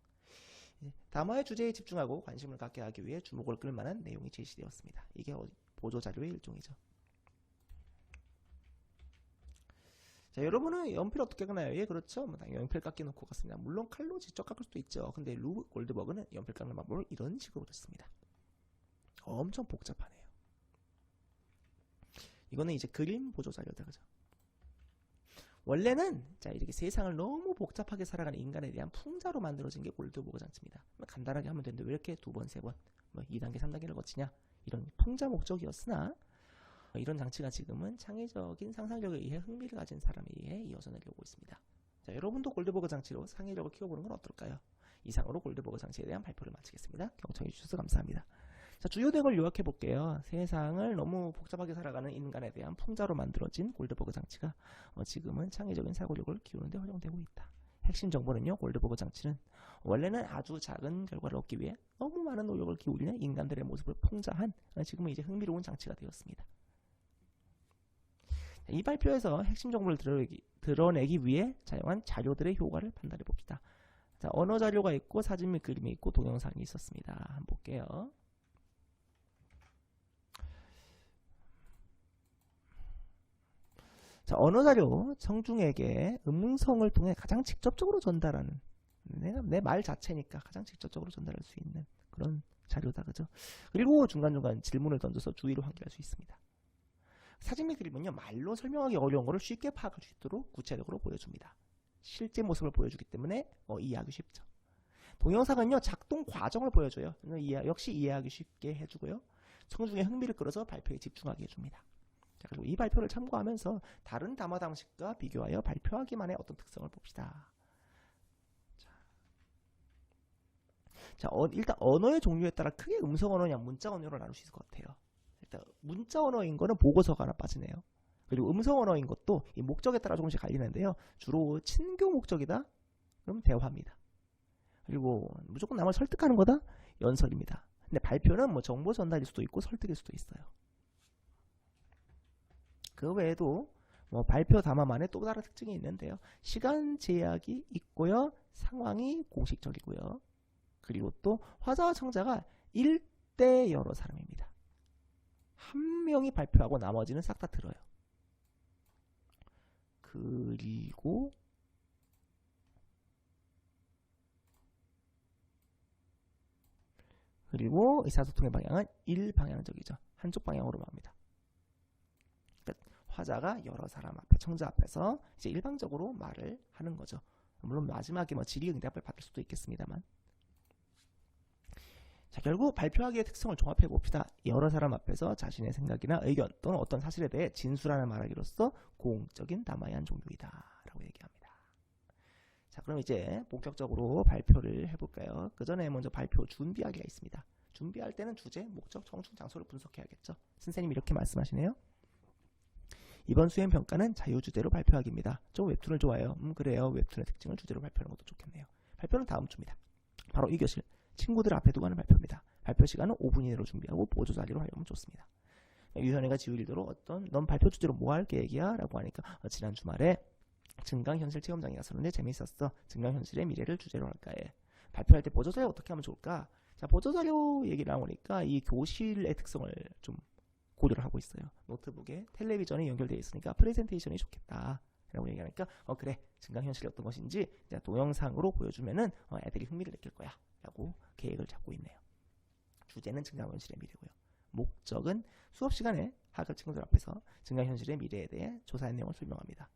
담화의 주제에 집중하고 관심을 갖게 하기 위해 주목을 끌만한 내용이 제시되었습니다. 이게 보조 자료의 일종이죠. 자, 여러분은 연필 어떻게 깎나요? 예, 그렇죠. 당연히 연필 깎기 놓고 갔습니다. 물론 칼로 직접 깎을 수도 있죠. 근데 골드버그는 연필 깎는 방법을 이런 식으로 했습니다. 엄청 복잡하네요. 이거는 이제 그림 보조 자료다, 그죠? 원래는 자, 이렇게 세상을 너무 복잡하게 살아가는 인간에 대한 풍자로 만들어진 게 골드버그 장치입니다. 간단하게 하면 되는데 왜 이렇게 두 번, 세 번, 2단계, 3단계를 거치냐? 이런 풍자 목적이었으나 이런 장치가 지금은 창의적인 상상력에 의해 흥미를 가진 사람에 의해 이어져 내려오고 있습니다. 자, 여러분도 골드버그 장치로 창의력을 키워보는 건 어떨까요? 이상으로 골드버그 장치에 대한 발표를 마치겠습니다. 경청해 주셔서 감사합니다. 자, 주요 내용을 요약해 볼게요. 세상을 너무 복잡하게 살아가는 인간에 대한 풍자로 만들어진 골드버그 장치가 지금은 창의적인 사고력을 키우는 데 활용되고 있다. 핵심 정보는요. 골드버그 장치는 원래는 아주 작은 결과를 얻기 위해 너무 많은 노력을 기울이는 인간들의 모습을 풍자한 지금은 이제 흥미로운 장치가 되었습니다. 이 발표에서 핵심 정보를 드러내기 위해 사용한 자료들의 효과를 판단해 봅시다. 자, 언어 자료가 있고 사진 및 그림이 있고 동영상이 있었습니다. 한번 볼게요. 자, 언어 자료 청중에게 음성을 통해 가장 직접적으로 전달하는, 내 말 자체니까 가장 직접적으로 전달할 수 있는 그런 자료다, 그죠? 그리고 중간중간 질문을 던져서 주의를 환기할 수 있습니다. 사진 및 그림은요, 말로 설명하기 어려운 것을 쉽게 파악할 수 있도록 구체적으로 보여줍니다. 실제 모습을 보여주기 때문에 이해하기 쉽죠. 동영상은요, 작동 과정을 보여줘요. 역시 이해하기 쉽게 해주고요. 청중의 흥미를 끌어서 발표에 집중하게 해줍니다. 자, 그리고 이 발표를 참고하면서 다른 담화 방식과 비교하여 발표하기만의 어떤 특성을 봅시다. 자, 일단 언어의 종류에 따라 크게 음성 언어냐 문자 언어로 나눌 수 있을 것 같아요. 일단 문자 언어인 거는 보고서가 하나 빠지네요. 그리고 음성 언어인 것도 이 목적에 따라 조금씩 갈리는데요. 주로 친교 목적이다? 그럼 대화입니다. 그리고 무조건 남을 설득하는 거다? 연설입니다. 근데 발표는 뭐 정보 전달일 수도 있고 설득일 수도 있어요. 그 외에도 뭐 발표 담화만의 또 다른 특징이 있는데요. 시간 제약이 있고요. 상황이 공식적이고요. 그리고 또 화자와 청자가 1대 여러 사람입니다. 한 명이 발표하고 나머지는 싹 다 들어요. 그리고 의사소통의 방향은 일방향적이죠. 한쪽 방향으로 갑니다. 화자가 여러 사람 앞에, 청자 앞에서 이제 일방적으로 말을 하는 거죠. 물론 마지막에 뭐 질의응답을 받을 수도 있겠습니다만. 자, 결국 발표하기의 특성을 종합해 봅시다. 여러 사람 앞에서 자신의 생각이나 의견 또는 어떤 사실에 대해 진술하는 말하기로서 공적인 담화의 한 종류이다 라고 얘기합니다. 자, 그럼 이제 본격적으로 발표를 해볼까요? 그 전에 먼저 발표 준비하기가 있습니다. 준비할 때는 주제, 목적, 청중, 장소를 분석해야겠죠. 선생님이 이렇게 말씀하시네요. 이번 수행평가는 자유주제로 발표하기입니다. 좀 웹툰을 좋아해요. 그래요. 웹툰의 특징을 주제로 발표하는 것도 좋겠네요. 발표는 다음 주입니다. 바로 2교실 친구들 앞에 두고 하는 발표입니다. 발표 시간은 5분 이내로 준비하고 보조 자리로 하려면 좋습니다. 유현이가 지우일대로 넌 발표 주제로 뭐 할 계획이야? 라고 하니까 지난 주말에 증강현실 체험장에 갔었는데 재밌었어. 증강현실의 미래를 주제로 할까 해. 발표할 때 보조 자료 어떻게 하면 좋을까? 자, 보조 자료 얘기 나오니까 이 교실의 특성을 좀 고려를 하고 있어요. 노트북에 텔레비전이 연결되어 있으니까 프레젠테이션이 좋겠다 라고 얘기하니까 그래, 증강현실이 어떤 것인지 동영상으로 보여주면은 애들이 흥미를 느낄 거야 라고 계획을 잡고 있네요. 주제는 증강현실의 미래고요. 목적은 수업 시간에 학급 친구들 앞에서 증강현실의 미래에 대해 조사한 내용을 설명합니다.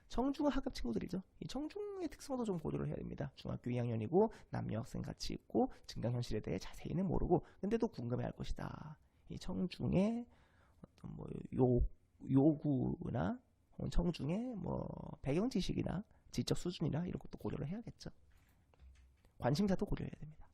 청중은 학급 친구들이죠. 이 청중의 특성도 좀 고려를 해야 됩니다. 중학교 2학년이고 남녀 학생 같이 있고 증강현실에 대해 자세히는 모르고 근데도 궁금해할 것이다. 이 청중의 어떤 뭐 요구나 청중의 뭐 배경 지식이나 지적 수준이나 이런 것도 고려를 해야겠죠. 관심사도 고려해야 됩니다.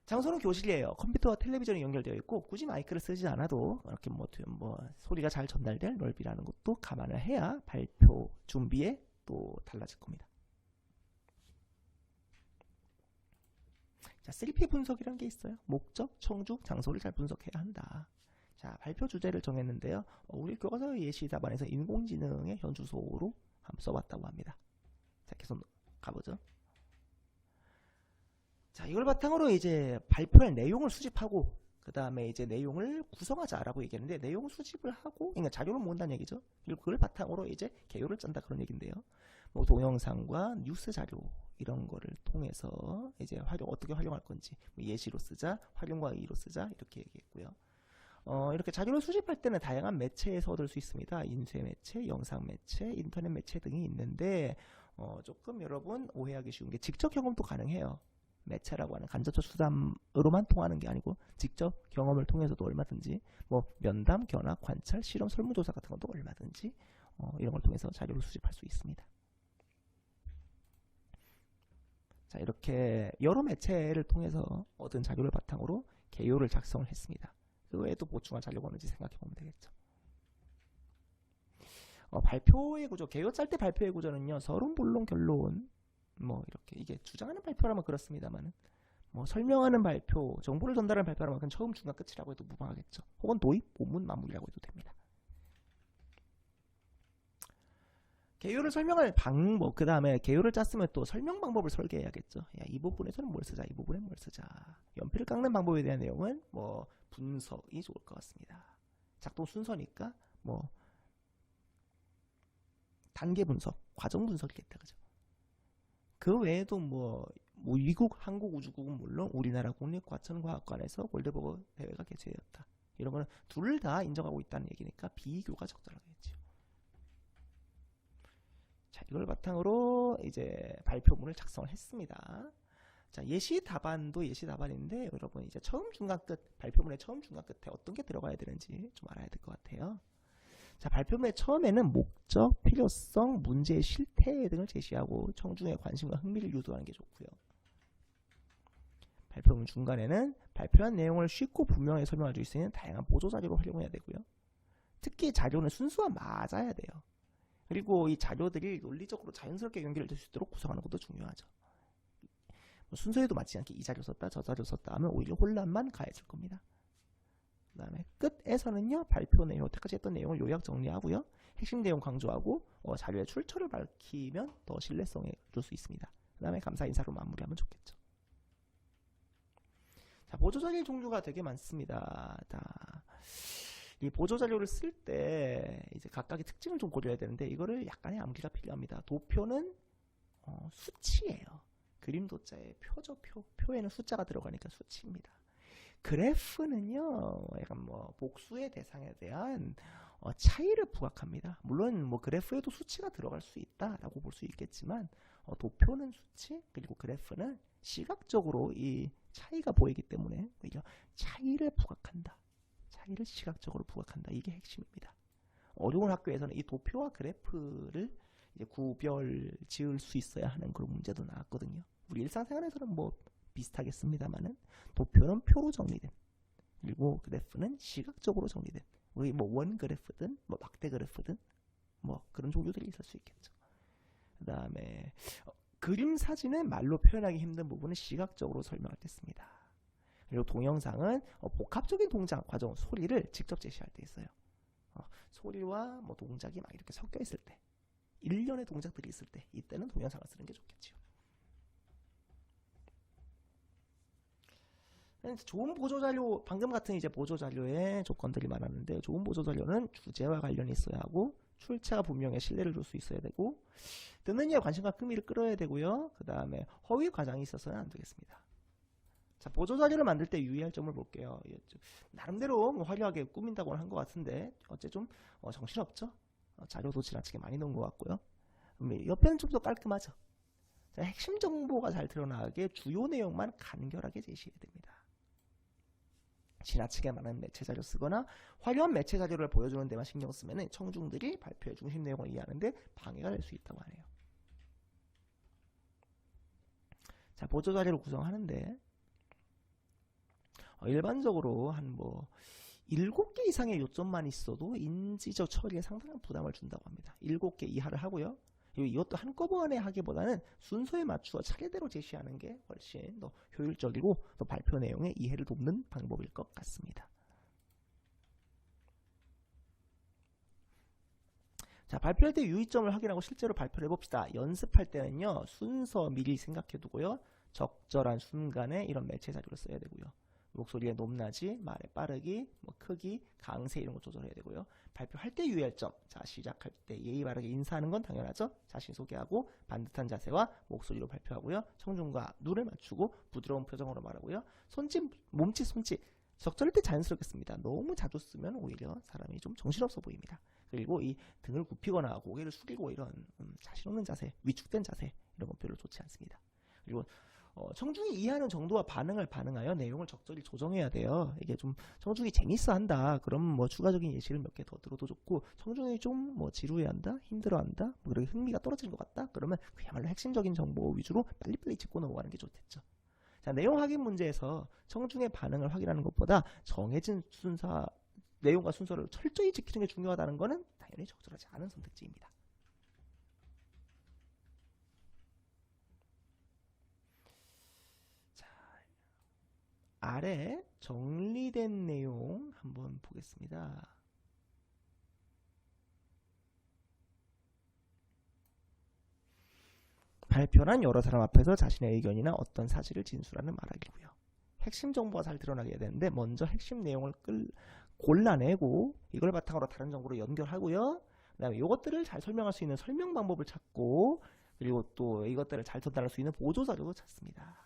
장소는 교실이에요. 컴퓨터와 텔레비전이 연결되어 있고 굳이 마이크를 쓰지 않아도 이렇게 뭐 소리가 잘 전달될 넓이라는 것도 감안을 해야 발표 준비에 또 달라질 겁니다. 자, 3P 분석이라는 게 있어요. 목적, 청중, 장소를 잘 분석해야 한다. 자, 발표 주제를 정했는데요. 우리 교과서 예시 답안에서 인공지능의 현주소로 한번 써봤다고 합니다. 자, 계속 가보죠. 자, 이걸 바탕으로 이제 발표할 내용을 수집하고 그 다음에 이제 내용을 구성하자라고 얘기했는데 내용 수집을 하고 그러니까 자료를 모은다는 얘기죠. 그리고 그걸 바탕으로 이제 개요를 짠다 그런 얘기인데요. 뭐 동영상과 뉴스 자료 이런 거를 통해서 이제 어떻게 활용할 건지 예시로 쓰자, 활용과 의의로 쓰자 이렇게 얘기했고요. 이렇게 자료를 수집할 때는 다양한 매체에서 얻을 수 있습니다. 인쇄 매체, 영상 매체, 인터넷 매체 등이 있는데 조금 여러분 오해하기 쉬운 게 직접 경험도 가능해요. 매체라고 하는 간접적 수단으로만 통하는 게 아니고 직접 경험을 통해서도 얼마든지 뭐 면담, 견학, 관찰, 실험, 설문조사 같은 것도 얼마든지 이런 걸 통해서 자료를 수집할 수 있습니다. 자, 이렇게 여러 매체를 통해서 얻은 자료를 바탕으로 개요를 작성을 했습니다. 그 외에 또 보충한 자료가 없는지 생각해 보면 되겠죠. 발표의 구조, 개요 짤 때 발표의 구조는요, 서론, 본론, 결론, 뭐 이렇게 이게 주장하는 발표라면 그렇습니다만, 뭐 설명하는 발표, 정보를 전달하는 발표라면 그건 처음, 중간, 끝이라고 해도 무방하겠죠. 혹은 도입, 본문, 마무리라고 해도 됩니다. 개요를 설명할 방법, 그 다음에 개요를 짰으면 또 설명 방법을 설계해야겠죠. 야, 이 부분에서는 뭘 쓰자, 이 부분에 뭘 쓰자. 연필을 깎는 방법에 대한 내용은 뭐 분석이 좋을 것 같습니다. 작동 순서니까 뭐 단계 분석, 과정 분석이겠다, 그죠? 그 외에도 뭐 미국 한국우주국은 물론 우리나라 국립과천과학관에서 골드버그 대회가 개최되었다. 이런 거는 둘 다 인정하고 있다는 얘기니까 비교가 적절하겠죠. 자, 이걸 바탕으로 이제 발표문을 작성을 했습니다. 자, 예시 답안도 예시 답안인데 여러분 이제 처음 중간 끝 발표문의 처음 중간 끝에 어떤 게 들어가야 되는지 좀 알아야 될 것 같아요. 자, 발표문의 처음에는 목적, 필요성, 문제의 실태 등을 제시하고 청중의 관심과 흥미를 유도하는 게 좋고요. 발표문 중간에는 발표한 내용을 쉽고 분명하게 설명할 수 있는 다양한 보조자료로 활용해야 되고요. 특히 자료는 순수와 맞아야 돼요. 그리고 이 자료들이 논리적으로 자연스럽게 연결될 수 있도록 구성하는 것도 중요하죠. 순서에도 맞지 않게 이 자료 썼다 저 자료 썼다 하면 오히려 혼란만 가해질 겁니다. 그 다음에 끝에서는요, 발표 내용, 여태까지 했던 내용을 요약 정리하고요, 핵심 내용 강조하고 자료의 출처를 밝히면 더 신뢰성을 줄 수 있습니다. 그 다음에 감사 인사로 마무리하면 좋겠죠. 자, 보조자료 종류가 되게 많습니다. 이 보조자료를 쓸 때 이제 각각의 특징을 좀 고려해야 되는데 이거를 약간의 암기가 필요합니다. 도표는 수치예요. 그림 도자에 표죠, 표에는 숫자가 들어가니까 수치입니다. 그래프는요, 약간 뭐 복수의 대상에 대한 차이를 부각합니다. 물론 뭐 그래프에도 수치가 들어갈 수 있다라고 볼 수 있겠지만 도표는 수치, 그리고 그래프는 시각적으로 이 차이가 보이기 때문에 오히려 차이를 부각한다. 차이를 시각적으로 부각한다. 이게 핵심입니다. 어려운 학교에서는 이 도표와 그래프를 이제 구별 지을 수 있어야 하는 그런 문제도 나왔거든요. 우리 일상생활에서는 뭐 비슷하겠습니다만은 도표는 표로 정리된, 그리고 그래프는 시각적으로 정리된, 우리 뭐 원 그래프든 뭐 막대 그래프든 뭐 그런 종류들이 있을 수 있겠죠. 그 다음에 그림 사진은 말로 표현하기 힘든 부분은 시각적으로 설명할 때 씁니다. 그리고 동영상은 복합적인 동작 과정, 소리를 직접 제시할 때 있어요. 소리와 뭐 동작이 막 이렇게 섞여 있을 때, 일련의 동작들이 있을 때, 이때는 동영상을 쓰는 게 좋겠죠. 좋은 보조자료, 방금 같은 이제 보조자료의 조건들이 많았는데, 좋은 보조자료는 주제와 관련이 있어야 하고, 출처가 분명히 신뢰를 줄 수 있어야 되고, 듣는 이의 관심과 흥미를 끌어야 되고요. 그 다음에 허위 과장이 있어서는 안 되겠습니다. 자, 보조자료를 만들 때 유의할 점을 볼게요. 나름대로 뭐 화려하게 꾸민다고 한 것 같은데 어째 좀 정신없죠? 자료도 지나치게 많이 넣은 것 같고요. 옆에는 좀 더 깔끔하죠. 자, 핵심 정보가 잘 드러나게 주요 내용만 간결하게 제시해야 됩니다. 지나치게 많은 매체 자료 쓰거나 화려한 매체 자료를 보여주는 데만 신경 쓰면 청중들이 발표의 중심 내용을 이해하는데 방해가 될 수 있다고 하네요. 자, 보조자료를 구성하는데 일반적으로 한 뭐 7개 이상의 요점만 있어도 인지적 처리에 상당한 부담을 준다고 합니다. 7개 이하를 하고요. 이것도 한꺼번에 하기보다는 순서에 맞추어 차례대로 제시하는 게 훨씬 더 효율적이고 또 발표 내용의 이해를 돕는 방법일 것 같습니다. 자, 발표할 때 유의점을 확인하고 실제로 발표를 해봅시다. 연습할 때는요, 순서 미리 생각해 두고요, 적절한 순간에 이런 매체 자료를 써야 되고요. 목소리의 높낮이, 말의 빠르기, 뭐 크기, 강세 이런 거 조절해야 되고요. 발표할 때 유의할 점. 자, 시작할 때 예의 바르게 인사하는 건 당연하죠. 자신 소개하고 반듯한 자세와 목소리로 발표하고요. 청중과 눈을 맞추고 부드러운 표정으로 말하고요. 손짓, 몸짓, 손짓. 적절할 때 자연스럽게 씁니다. 너무 자주 쓰면 오히려 사람이 좀 정신없어 보입니다. 그리고 이 등을 굽히거나 고개를 숙이고 이런 자신 없는 자세, 위축된 자세 이런 건 별로 좋지 않습니다. 그리고 청중이 이해하는 정도와 반응하여 내용을 적절히 조정해야 돼요. 이게 좀 청중이 재밌어 한다. 그럼 뭐 추가적인 예시를 몇 개 더 들어도 좋고, 청중이 좀 뭐 지루해 한다, 힘들어 한다, 뭐 그렇게 흥미가 떨어지는 것 같다. 그러면 그야말로 핵심적인 정보 위주로 빨리빨리 짚고 넘어가는 게 좋겠죠. 자, 내용 확인 문제에서 청중의 반응을 확인하는 것보다 정해진 순서, 내용과 순서를 철저히 지키는 게 중요하다는 것은 당연히 적절하지 않은 선택지입니다. 아래 정리된 내용 한번 보겠습니다. 발표란 여러 사람 앞에서 자신의 의견이나 어떤 사실을 진술하는 말하기고요. 핵심 정보가 잘 드러나게 해야 되는데 먼저 핵심 내용을 골라내고 이걸 바탕으로 다른 정보로 연결하고요. 그다음에 이것들을 잘 설명할 수 있는 설명 방법을 찾고, 그리고 또 이것들을 잘 전달할 수 있는 보조 자료도 찾습니다.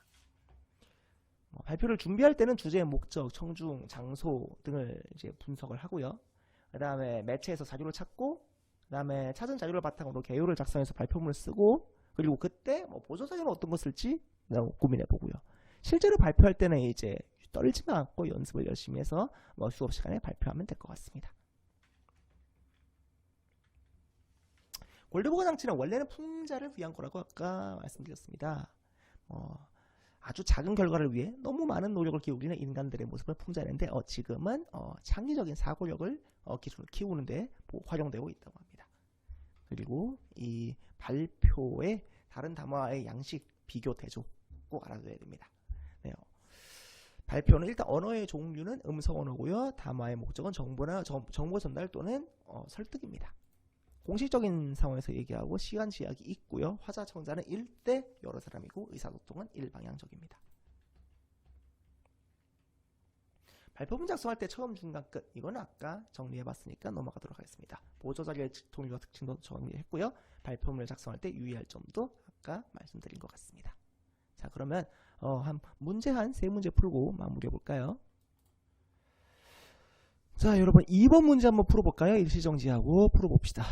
발표를 준비할 때는 주제, 목적, 청중, 장소 등을 이제 분석을 하고요. 그 다음에 매체에서 자료를 찾고, 그 다음에 찾은 자료를 바탕으로 개요를 작성해서 발표문을 쓰고, 그리고 그때 보조 자료는 어떤 거 쓸지 고민해 보고요. 실제로 발표할 때는 이제 떨지만 않고 연습을 열심히 해서 수업 시간에 발표하면 될 것 같습니다. 골드버거 장치는 원래는 풍자를 위한 거라고 아까 말씀드렸습니다. 아주 작은 결과를 위해 너무 많은 노력을 기울이는 인간들의 모습을 풍자하는데 지금은 창의적인 사고력을 기술을 키우는데 활용되고 있다고 합니다. 그리고 이 발표의 다른 단어와의 양식, 비교, 대조 꼭 알아둬야 됩니다. 네, 발표는 일단 언어의 종류는 음성 언어고요. 담화의 목적은 정보 전달 또는 설득입니다. 공식적인 상황에서 얘기하고 시간 제약이 있고요. 화자 청자는 1대 여러 사람이고 의사소통은 일방향적입니다. 발표문 작성할 때 처음, 중간, 끝 이건 아까 정리해봤으니까 넘어가도록 하겠습니다. 보조자료의 통일과 특징도 정리했고요. 발표문을 작성할 때 유의할 점도 아까 말씀드린 것 같습니다. 자, 그러면 문제 한 3문제 풀고 마무리해볼까요? 자, 여러분 2번 문제 한번 풀어볼까요? 일시정지하고 풀어봅시다.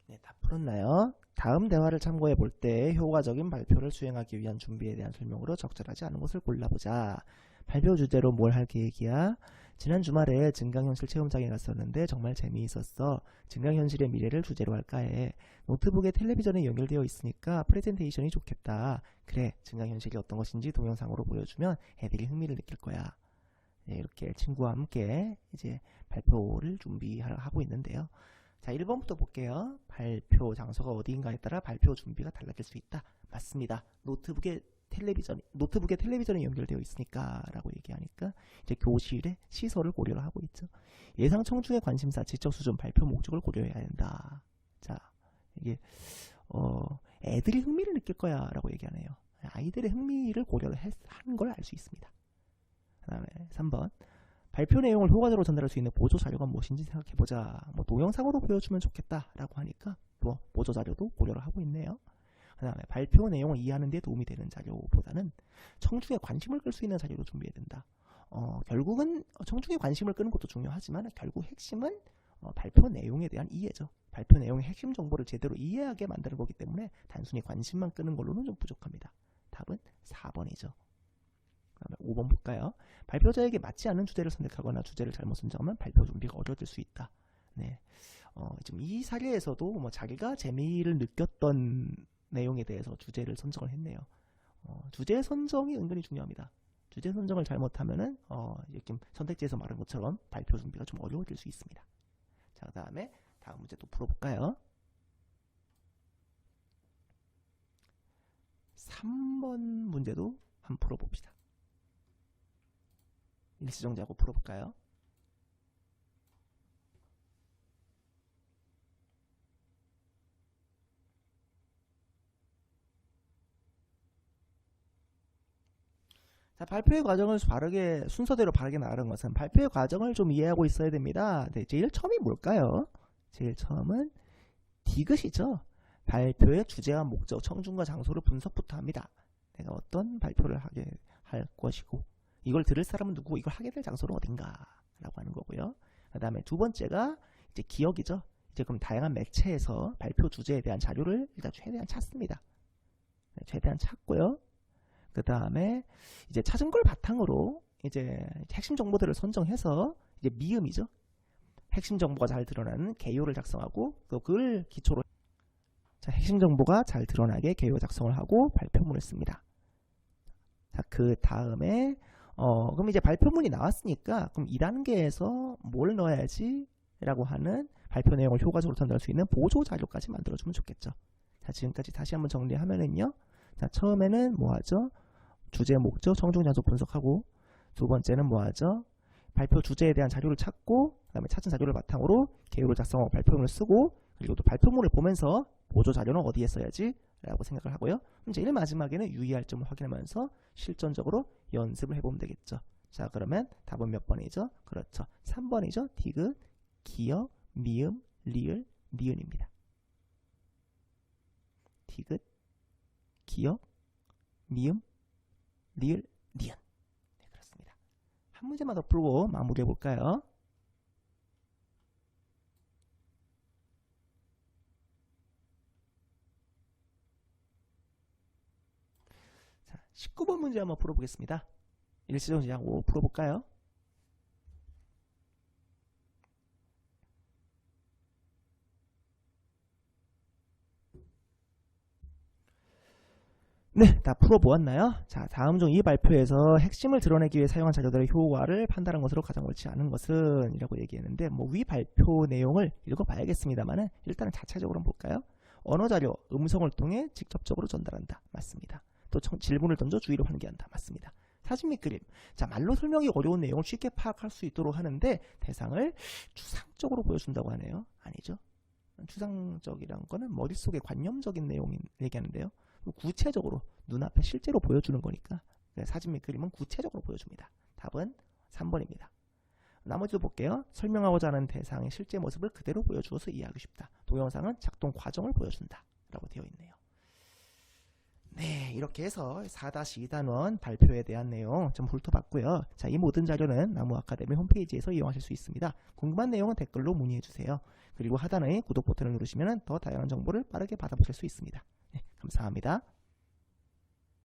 네, 다 풀었나요? 다음 대화를 참고해 볼 때 효과적인 발표를 수행하기 위한 준비에 대한 설명으로 적절하지 않은 것을 골라보자. 발표 주제로 뭘 할 계획이야? 지난 주말에 증강현실 체험장에 갔었는데 정말 재미있었어. 증강현실의 미래를 주제로 할까 해. 노트북에 텔레비전에 연결되어 있으니까 프레젠테이션이 좋겠다. 그래, 증강현실이 어떤 것인지 동영상으로 보여주면 애들이 흥미를 느낄 거야. 네, 이렇게 친구와 함께 이제 발표를 준비하고 있는데요. 자, 1번부터 볼게요. 발표 장소가 어디인가에 따라 발표 준비가 달라질 수 있다. 맞습니다. 노트북에 텔레비전이 연결되어 있으니까 라고 얘기하니까 이제 교실의 시설을 고려를 하고 있죠. 예상 청중의 관심사, 지적 수준, 발표 목적을 고려해야 된다. 자, 이게 애들이 흥미를 느낄 거야 라고 얘기하네요. 아이들의 흥미를 고려를 한 걸 알 수 있습니다. 그 다음에 3번, 발표 내용을 효과적으로 전달할 수 있는 보조 자료가 무엇인지 생각해보자. 동영상으로 보여주면 좋겠다 라고 하니까 또 보조 자료도 고려를 하고 있네요. 그 다음에 발표 내용을 이해하는 데 도움이 되는 자료보다는 청중의 관심을 끌 수 있는 자료로 준비해야 된다. 결국은 청중의 관심을 끄는 것도 중요하지만 결국 핵심은 발표 내용에 대한 이해죠. 발표 내용의 핵심 정보를 제대로 이해하게 만드는 거기 때문에 단순히 관심만 끄는 걸로는 좀 부족합니다. 답은 4번이죠. 그다음에 5번 볼까요? 발표자에게 맞지 않는 주제를 선택하거나 주제를 잘못 선정하면 발표 준비가 어려워질 수 있다. 네, 지금 이 사례에서도 자기가 재미를 느꼈던 내용에 대해서 주제를 선정을 했네요. 주제 선정이 은근히 중요합니다. 주제 선정을 잘못하면은 지금 선택지에서 말한 것처럼 발표 준비가 좀 어려워질 수 있습니다. 자, 그다음에 다음 문제 또 풀어볼까요? 3번 문제도 한번 풀어봅시다. 일시정지하고 풀어볼까요? 자, 발표의 과정을 순서대로 바르게 나가는 것은 발표의 과정을 좀 이해하고 있어야 됩니다. 네, 제일 처음이 뭘까요? 제일 처음은 디귿이죠. 발표의 주제와 목적, 청중과 장소를 분석부터 합니다. 내가 어떤 발표를 하게 할 것이고, 이걸 들을 사람은 누구고, 이걸 하게 될 장소는 어딘가 라고 하는 거고요. 그 다음에 두 번째가 이제 기억이죠. 이제 그럼 다양한 매체에서 발표 주제에 대한 자료를 일단 최대한 찾습니다. 네, 최대한 찾고요. 그 다음에 이제 찾은 걸 바탕으로 이제 핵심 정보들을 선정해서 이제 미음이죠. 핵심 정보가 잘 드러나는 개요를 작성하고 또 그걸 기초로 핵심 정보가 잘 드러나게 개요 작성을 하고 발표문을 씁니다. 자, 그 다음에 그럼 이제 발표문이 나왔으니까 그럼 2단계에서 뭘 넣어야지 라고 하는 발표 내용을 효과적으로 전달할 수 있는 보조 자료까지 만들어주면 좋겠죠. 자, 지금까지 다시 한번 정리하면은요. 자, 처음에는 뭐 하죠? 주제, 목적, 청중, 장소 분석하고, 두 번째는 뭐 하죠? 발표 주제에 대한 자료를 찾고 그다음에 찾은 자료를 바탕으로 개요를 작성하고 발표문을 쓰고 그리고 또 발표문을 보면서 보조 자료는 어디에 써야지 라고 생각을 하고요. 그럼 제일 마지막에는 유의할 점을 확인하면서 실전적으로 연습을 해보면 되겠죠. 자, 그러면 답은 몇 번이죠? 그렇죠. 3번이죠. 디귿, 기역, 미음, 리을, 니은입니다. 디귿, 기역, 미음, 리을, 니은. 네, 그렇습니다. 한 문제만 더 풀고 마무리해 볼까요? 자, 19번 문제 한번 풀어보겠습니다. 일시정지하고 풀어볼까요? 네, 다 풀어보았나요? 자, 다음 중 이 발표에서 핵심을 드러내기 위해 사용한 자료들의 효과를 판단한 것으로 가장 옳지 않은 것은 이라고 얘기했는데 뭐 위 발표 내용을 읽어봐야겠습니다만 일단은 자체적으로 한번 볼까요? 언어 자료, 음성을 통해 직접적으로 전달한다. 맞습니다. 또 질문을 던져 주의를 환기한다. 맞습니다. 사진 및 그림. 자, 말로 설명이 어려운 내용을 쉽게 파악할 수 있도록 하는데 대상을 추상적으로 보여준다고 하네요. 아니죠. 추상적이란 거는 머릿속에 관념적인 내용 얘기하는데요. 구체적으로 눈앞에 실제로 보여주는 거니까 사진 및 그림은 구체적으로 보여줍니다. 답은 3번입니다. 나머지도 볼게요. 설명하고자 하는 대상의 실제 모습을 그대로 보여주어서 이해하기 쉽다. 동영상은 작동 과정을 보여준다. 라고 되어 있네요. 네, 이렇게 해서 4-2단원 발표에 대한 내용 좀 훑어봤고요. 자, 이 모든 자료는 나무 아카데미 홈페이지에서 이용하실 수 있습니다. 궁금한 내용은 댓글로 문의해주세요. 그리고 하단의 구독 버튼을 누르시면 더 다양한 정보를 빠르게 받아보실 수 있습니다. 네, 감사합니다.